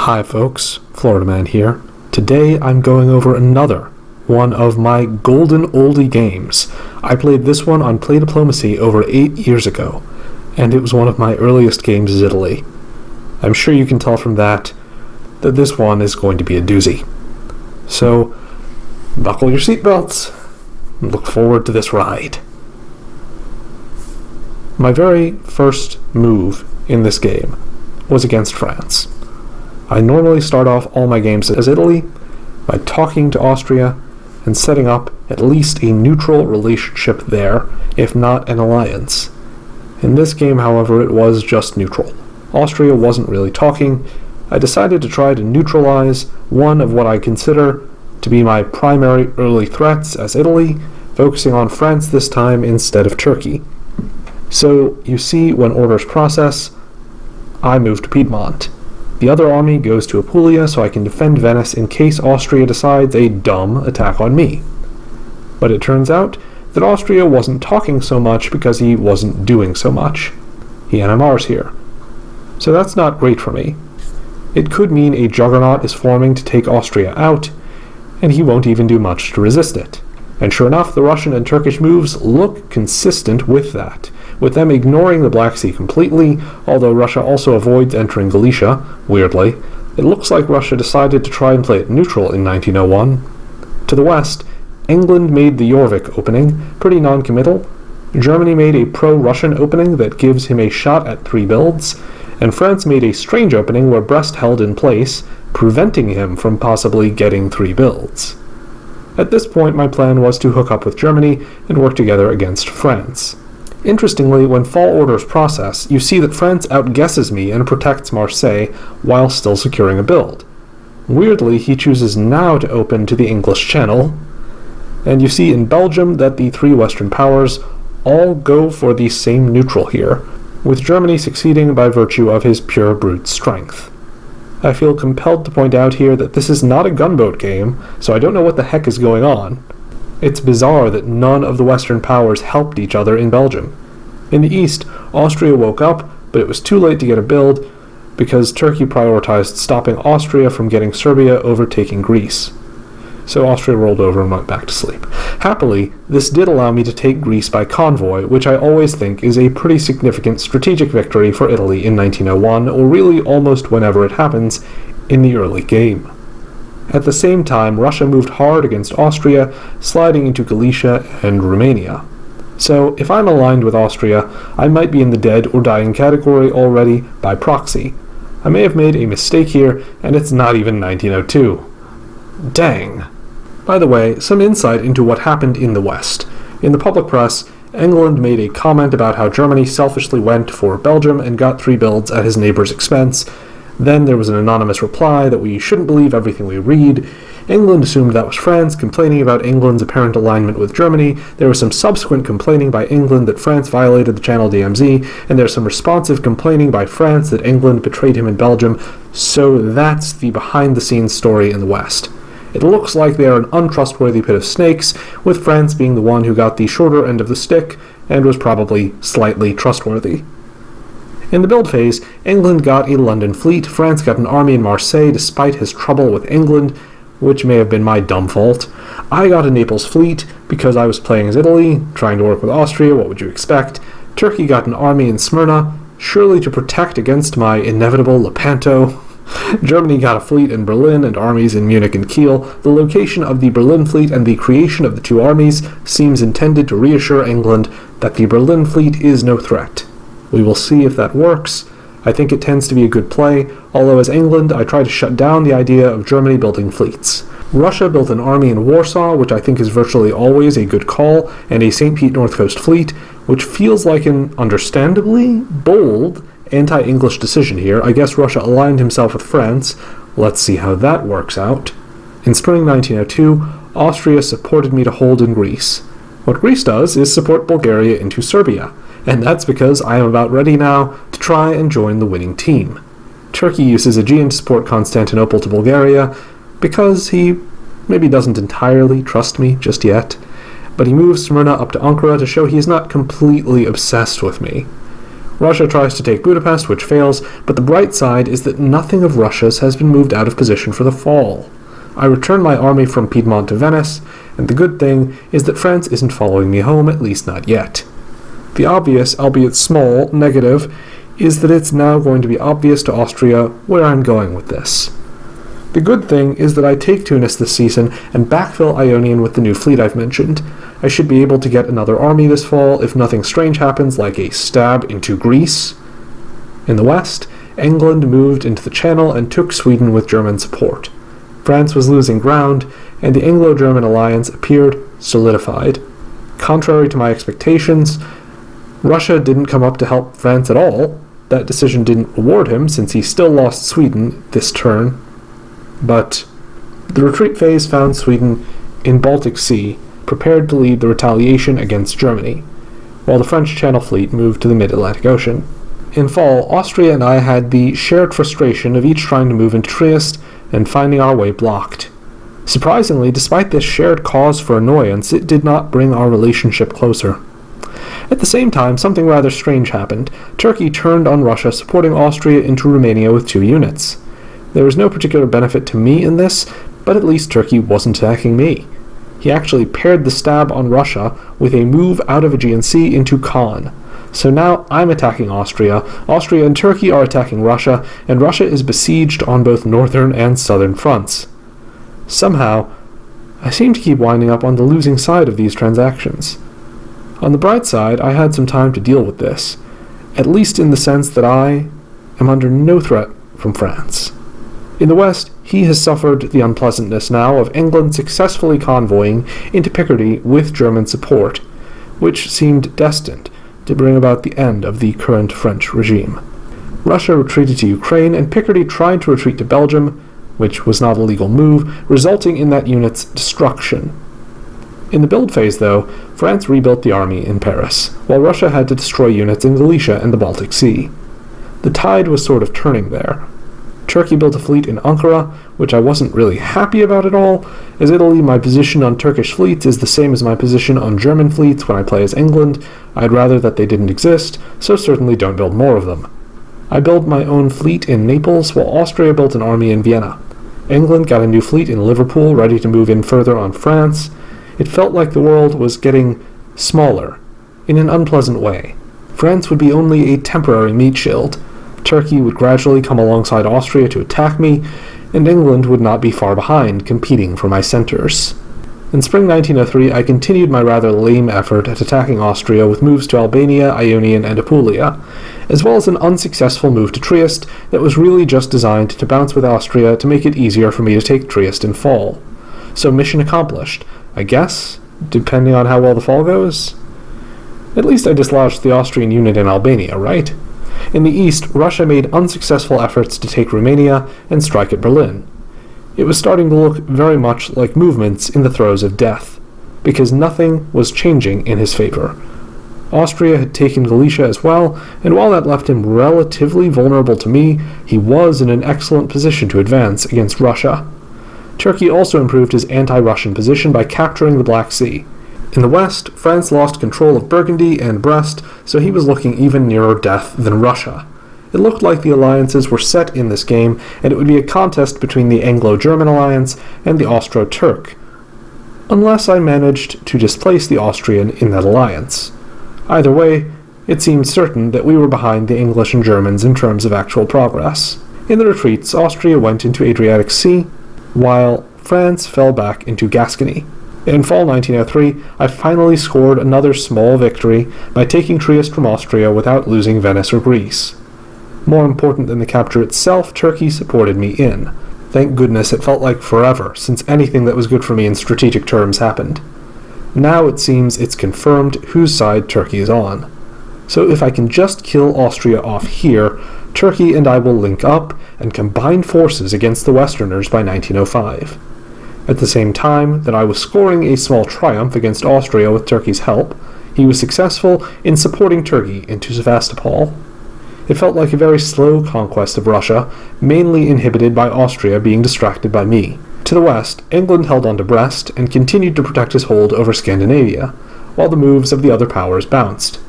Hi folks, Florida Man here. Today I'm going over another one of my golden oldie games. I played this one on Play Diplomacy over 8 years ago, and it was one of my earliest games as Italy. I'm sure you can tell from that this one is going to be a doozy. So, buckle your seatbelts and look forward to this ride. My very first move in this game was against France. I normally start off all my games as Italy by talking to Austria and setting up at least a neutral relationship there, if not an alliance. In this game, however, it was just neutral. Austria wasn't really talking. I decided to try to neutralize one of what I consider to be my primary early threats as Italy, focusing on France this time instead of Turkey. So, you see, when orders process, I move to Piedmont. The other army goes to Apulia so I can defend Venice in case Austria decides a dumb attack on me. But it turns out that Austria wasn't talking so much because he wasn't doing so much. He NMRs here. So that's not great for me. It could mean a juggernaut is forming to take Austria out, and he won't even do much to resist it. And sure enough, the Russian and Turkish moves look consistent with that, with them ignoring the Black Sea completely, although Russia also avoids entering Galicia, weirdly. It looks like Russia decided to try and play it neutral in 1901. To the west, England made the Jorvik opening, pretty non-committal. Germany made a pro-Russian opening that gives him a shot at 3 builds, and France made a strange opening where Brest held in place, preventing him from possibly getting 3 builds. At this point, my plan was to hook up with Germany and work together against France. Interestingly, when fall orders process, you see that France outguesses me and protects Marseille while still securing a build. Weirdly, he chooses now to open to the English Channel, and you see in Belgium that the 3 Western powers all go for the same neutral here, with Germany succeeding by virtue of his pure brute strength. I feel compelled to point out here that this is not a gunboat game, so I don't know what the heck is going on. It's bizarre that none of the Western powers helped each other in Belgium. In the east, Austria woke up, but it was too late to get a build because Turkey prioritized stopping Austria from getting Serbia overtaking Greece. So Austria rolled over and went back to sleep. Happily, this did allow me to take Greece by convoy, which I always think is a pretty significant strategic victory for Italy in 1901, or really almost whenever it happens in the early game. At the same time, Russia moved hard against Austria, sliding into Galicia and Romania. So, if I'm aligned with Austria, I might be in the dead or dying category already by proxy. I may have made a mistake here, and it's not even 1902. Dang. By the way, some insight into what happened in the West. In the public press, England made a comment about how Germany selfishly went for Belgium and got 3 builds at his neighbor's expense. Then there was an anonymous reply that we shouldn't believe everything we read. England assumed that was France, complaining about England's apparent alignment with Germany. There was some subsequent complaining by England that France violated the Channel DMZ, and there's some responsive complaining by France that England betrayed him in Belgium. So that's the behind-the-scenes story in the West. It looks like they are an untrustworthy pit of snakes, with France being the one who got the shorter end of the stick and was probably slightly trustworthy. In the build phase, England got a London fleet, France got an army in Marseille despite his trouble with England, which may have been my dumb fault. I got a Naples fleet because I was playing as Italy, trying to work with Austria, what would you expect? Turkey got an army in Smyrna, surely to protect against my inevitable Lepanto. Germany got a fleet in Berlin and armies in Munich and Kiel. The location of the Berlin fleet and the creation of the 2 armies seems intended to reassure England that the Berlin fleet is no threat. We will see if that works. I think it tends to be a good play, although as England, I try to shut down the idea of Germany building fleets. Russia built an army in Warsaw, which I think is virtually always a good call, and a St. Pete North Coast fleet, which feels like an understandably bold anti-English decision here. I guess Russia aligned himself with France. Let's see how that works out. In spring 1902, Austria supported me to hold in Greece. What Greece does is support Bulgaria into Serbia, and that's because I am about ready now to try and join the winning team. Turkey uses Aegean to support Constantinople to Bulgaria because he maybe doesn't entirely trust me just yet, but he moves Smyrna up to Ankara to show he is not completely obsessed with me. Russia tries to take Budapest, which fails, but the bright side is that nothing of Russia's has been moved out of position for the fall. I return my army from Piedmont to Venice, and the good thing is that France isn't following me home, at least not yet. The obvious, albeit small, negative is that it's now going to be obvious to Austria where I'm going with this. The good thing is that I take Tunis this season and backfill Ionian with the new fleet I've mentioned. I should be able to get another army this fall if nothing strange happens like a stab into Greece. In the west, England moved into the Channel and took Sweden with German support. France was losing ground, and the Anglo-German alliance appeared solidified. Contrary to my expectations, Russia didn't come up to help France at all. That decision didn't reward him, since he still lost Sweden this turn. But the retreat phase found Sweden in Baltic Sea, prepared to lead the retaliation against Germany, while the French Channel Fleet moved to the mid-Atlantic Ocean. In fall, Austria and I had the shared frustration of each trying to move into Trieste and finding our way blocked. Surprisingly, despite this shared cause for annoyance, it did not bring our relationship closer. At the same time, something rather strange happened. Turkey turned on Russia, supporting Austria into Romania with 2 units. There was no particular benefit to me in this, but at least Turkey wasn't attacking me. He actually paired the stab on Russia with a move out of Aegean Sea into Khan. So now I'm attacking Austria, Austria and Turkey are attacking Russia, and Russia is besieged on both northern and southern fronts. Somehow, I seem to keep winding up on the losing side of these transactions. On the bright side, I had some time to deal with this, at least in the sense that I am under no threat from France. In the west, he has suffered the unpleasantness now of England successfully convoying into Picardy with German support, which seemed destined to bring about the end of the current French regime. Russia retreated to Ukraine, and Picardy tried to retreat to Belgium, which was not a legal move, resulting in that unit's destruction. In the build phase, though, France rebuilt the army in Paris, while Russia had to destroy units in Galicia and the Baltic Sea. The tide was sort of turning there. Turkey built a fleet in Ankara, which I wasn't really happy about at all. As Italy, my position on Turkish fleets is the same as my position on German fleets when I play as England. I'd rather that they didn't exist, so certainly don't build more of them. I built my own fleet in Naples, while Austria built an army in Vienna. England got a new fleet in Liverpool, ready to move in further on France. It felt like the world was getting smaller, in an unpleasant way. France would be only a temporary meat shield. Turkey would gradually come alongside Austria to attack me, and England would not be far behind, competing for my centers. In spring 1903, I continued my rather lame effort at attacking Austria with moves to Albania, Ionian, and Apulia, as well as an unsuccessful move to Trieste that was really just designed to bounce with Austria to make it easier for me to take Trieste in fall. So mission accomplished, I guess, depending on how well the fall goes. At least I dislodged the Austrian unit in Albania, right? In the east, Russia made unsuccessful efforts to take Romania and strike at Berlin. It was starting to look very much like movements in the throes of death, because nothing was changing in his favor. Austria had taken Galicia as well, and while that left him relatively vulnerable to me, he was in an excellent position to advance against Russia. Turkey also improved his anti-Russian position by capturing the Black Sea. In the west, France lost control of Burgundy and Brest, so he was looking even nearer death than Russia. It looked like the alliances were set in this game, and it would be a contest between the Anglo-German alliance and the Austro-Turk, unless I managed to displace the Austrian in that alliance. Either way, it seemed certain that we were behind the English and Germans in terms of actual progress. In the retreats, Austria went into Adriatic Sea, while France fell back into Gascony. In fall 1903, I finally scored another small victory by taking Trieste from Austria without losing Venice or Greece. More important than the capture itself, Turkey supported me in. Thank goodness, it felt like forever, since anything that was good for me in strategic terms happened. Now it seems it's confirmed whose side Turkey is on. So if I can just kill Austria off here, Turkey and I will link up and combine forces against the Westerners by 1905. At the same time that I was scoring a small triumph against Austria with Turkey's help, he was successful in supporting Turkey into Sevastopol. It felt like a very slow conquest of Russia, mainly inhibited by Austria being distracted by me. To the west, England held on to Brest and continued to protect his hold over Scandinavia, while the moves of the other powers bounced.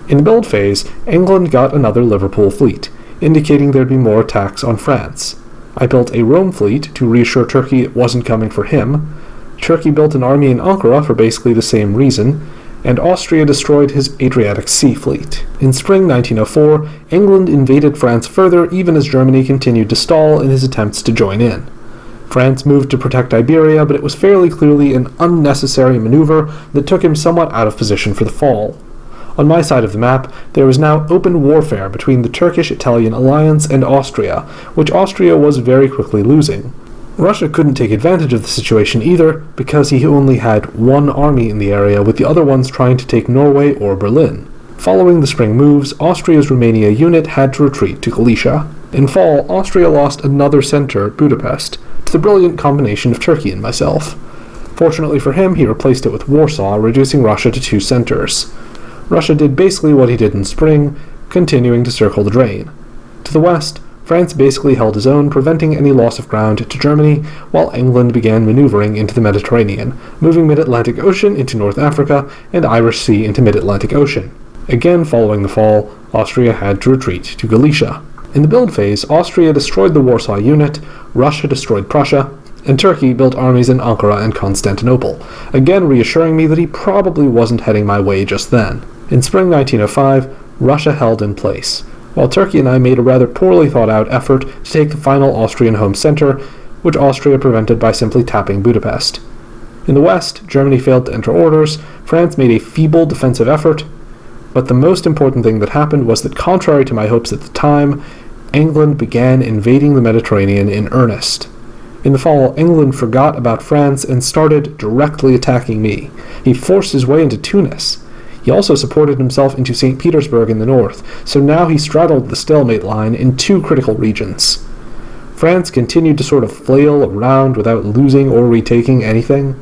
In the build phase, England got another Liverpool fleet, indicating there'd be more attacks on France. I built a Rome fleet to reassure Turkey it wasn't coming for him. Turkey built an army in Ankara for basically the same reason, and Austria destroyed his Adriatic Sea fleet. In spring 1904, England invaded France further even as Germany continued to stall in his attempts to join in. France moved to protect Iberia, but it was fairly clearly an unnecessary maneuver that took him somewhat out of position for the fall. On my side of the map, there was now open warfare between the Turkish-Italian alliance and Austria, which Austria was very quickly losing. Russia couldn't take advantage of the situation either, because he only had one army in the area, with the other ones trying to take Norway or Berlin. Following the spring moves, Austria's Romania unit had to retreat to Galicia. In fall, Austria lost another center at Budapest, to the brilliant combination of Turkey and myself. Fortunately for him, he replaced it with Warsaw, reducing Russia to 2 centers. Russia did basically what he did in spring, continuing to circle the drain. To the west, France basically held his own, preventing any loss of ground to Germany, while England began maneuvering into the Mediterranean, moving Mid-Atlantic Ocean into North Africa and Irish Sea into Mid-Atlantic Ocean. Again, following the fall, Austria had to retreat to Galicia. In the build phase, Austria destroyed the Warsaw unit, Russia destroyed Prussia, and Turkey built armies in Ankara and Constantinople, again reassuring me that he probably wasn't heading my way just then. In spring 1905, Russia held in place, while Turkey and I made a rather poorly thought-out effort to take the final Austrian home center, which Austria prevented by simply tapping Budapest. In the west, Germany failed to enter orders, France made a feeble defensive effort, but the most important thing that happened was that, contrary to my hopes at the time, England began invading the Mediterranean in earnest. In the fall, England forgot about France and started directly attacking me. He forced his way into Tunis. He also supported himself into St. Petersburg in the north, so now he straddled the stalemate line in 2 critical regions. France continued to sort of flail around without losing or retaking anything.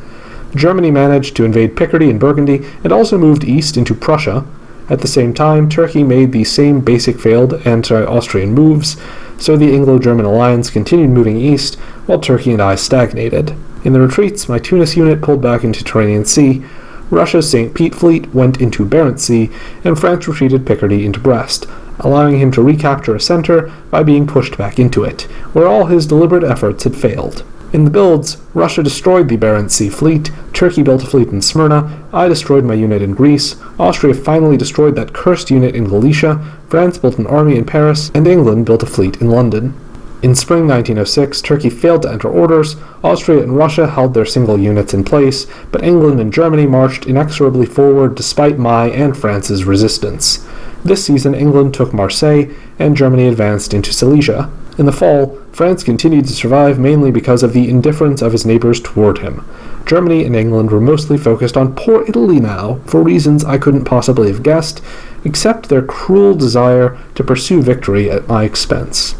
Germany managed to invade Picardy and Burgundy and also moved east into Prussia. At the same time, Turkey made the same basic failed anti-Austrian moves, so the Anglo-German alliance continued moving east, while Turkey and I stagnated. In the retreats, my Tunis unit pulled back into Tyrrhenian Sea, Russia's St. Pete fleet went into Barents Sea, and France retreated Picardy into Brest, allowing him to recapture a center by being pushed back into it, where all his deliberate efforts had failed. In the builds, Russia destroyed the Barents Sea fleet, Turkey built a fleet in Smyrna, I destroyed my unit in Greece, Austria finally destroyed that cursed unit in Galicia, France built an army in Paris, and England built a fleet in London. In spring 1906, Turkey failed to enter orders, Austria and Russia held their single units in place, but England and Germany marched inexorably forward despite my and France's resistance. This season, England took Marseille, and Germany advanced into Silesia. In the fall, France continued to survive mainly because of the indifference of his neighbors toward him. Germany and England were mostly focused on poor Italy now, for reasons I couldn't possibly have guessed, except their cruel desire to pursue victory at my expense.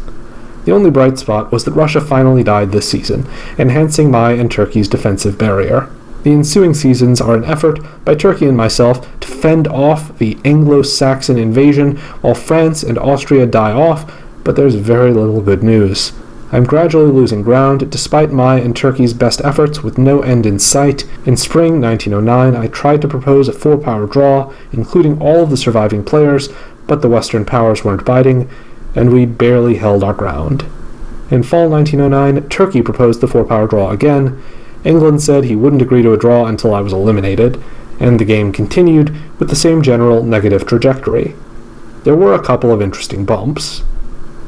The only bright spot was that Russia finally died this season, enhancing my and Turkey's defensive barrier. The ensuing seasons are an effort by Turkey and myself to fend off the Anglo-Saxon invasion while France and Austria die off, but there's very little good news. I'm gradually losing ground despite my and Turkey's best efforts with no end in sight. In spring 1909, I tried to propose a 4-power draw, including all of the surviving players, but the Western powers weren't biting, and we barely held our ground. In fall 1909, Turkey proposed the 4-power draw again. England said he wouldn't agree to a draw until I was eliminated, and the game continued with the same general negative trajectory. There were a couple of interesting bumps.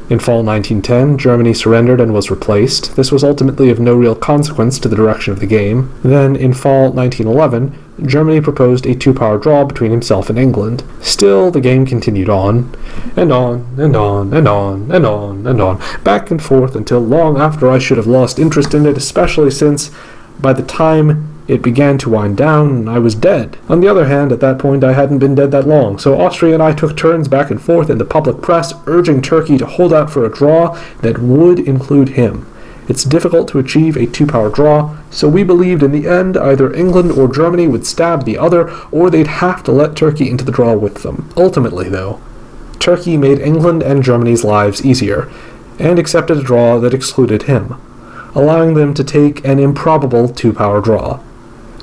In fall 1910, Germany surrendered and was replaced. This was ultimately of no real consequence to the direction of the game. Then, in fall 1911, Germany proposed a 2-power draw between himself and England. Still, the game continued on, and on, and on, and on, and on, and on, back and forth until long after I should have lost interest in it, especially since, by the time it began to wind down, I was dead. On the other hand, at that point I hadn't been dead that long, so Austria and I took turns back and forth in the public press, urging Turkey to hold out for a draw that would include him. It's difficult to achieve a 2-power draw, so we believed in the end either England or Germany would stab the other, or they'd have to let Turkey into the draw with them. Ultimately, though, Turkey made England and Germany's lives easier, and accepted a draw that excluded him, allowing them to take an improbable 2-power draw.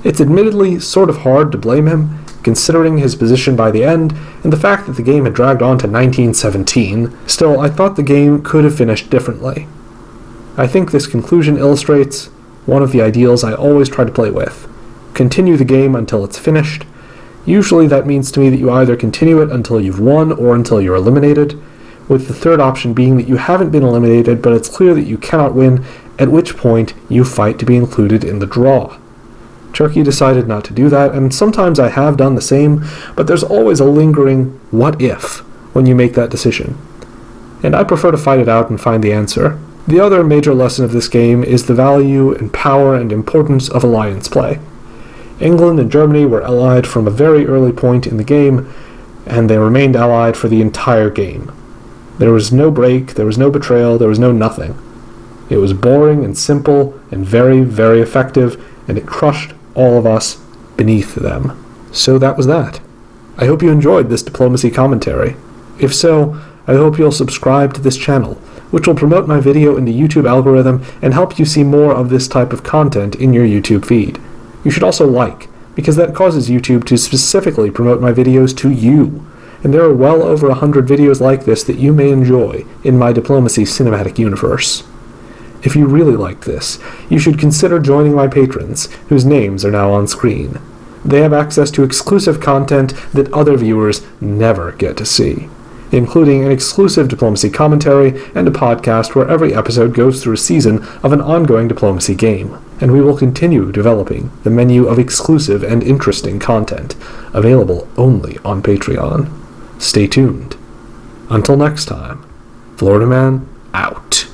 It's admittedly sort of hard to blame him, considering his position by the end and the fact that the game had dragged on to 1917. Still, I thought the game could have finished differently. I think this conclusion illustrates one of the ideals I always try to play with. Continue the game until it's finished. Usually that means to me that you either continue it until you've won or until you're eliminated, with the third option being that you haven't been eliminated but it's clear that you cannot win, at which point you fight to be included in the draw. Turkey decided not to do that, and sometimes I have done the same, but there's always a lingering what if when you make that decision. And I prefer to fight it out and find the answer. The other major lesson of this game is the value and power and importance of alliance play. England and Germany were allied from a very early point in the game, and they remained allied for the entire game. There was no break, there was no betrayal, there was no nothing. It was boring and simple and very, very effective, and it crushed all of us beneath them. So that was that. I hope you enjoyed this diplomacy commentary. If so, I hope you'll subscribe to this channel, which will promote my video in the YouTube algorithm and help you see more of this type of content in your YouTube feed. You should also like, because that causes YouTube to specifically promote my videos to you, and there are well over 100 videos like this that you may enjoy in my diplomacy cinematic universe. If you really liked this, you should consider joining my patrons, whose names are now on screen. They have access to exclusive content that other viewers never get to see, including an exclusive diplomacy commentary and a podcast where every episode goes through a season of an ongoing diplomacy game. And we will continue developing the menu of exclusive and interesting content, available only on Patreon. Stay tuned. Until next time, Florida Man out.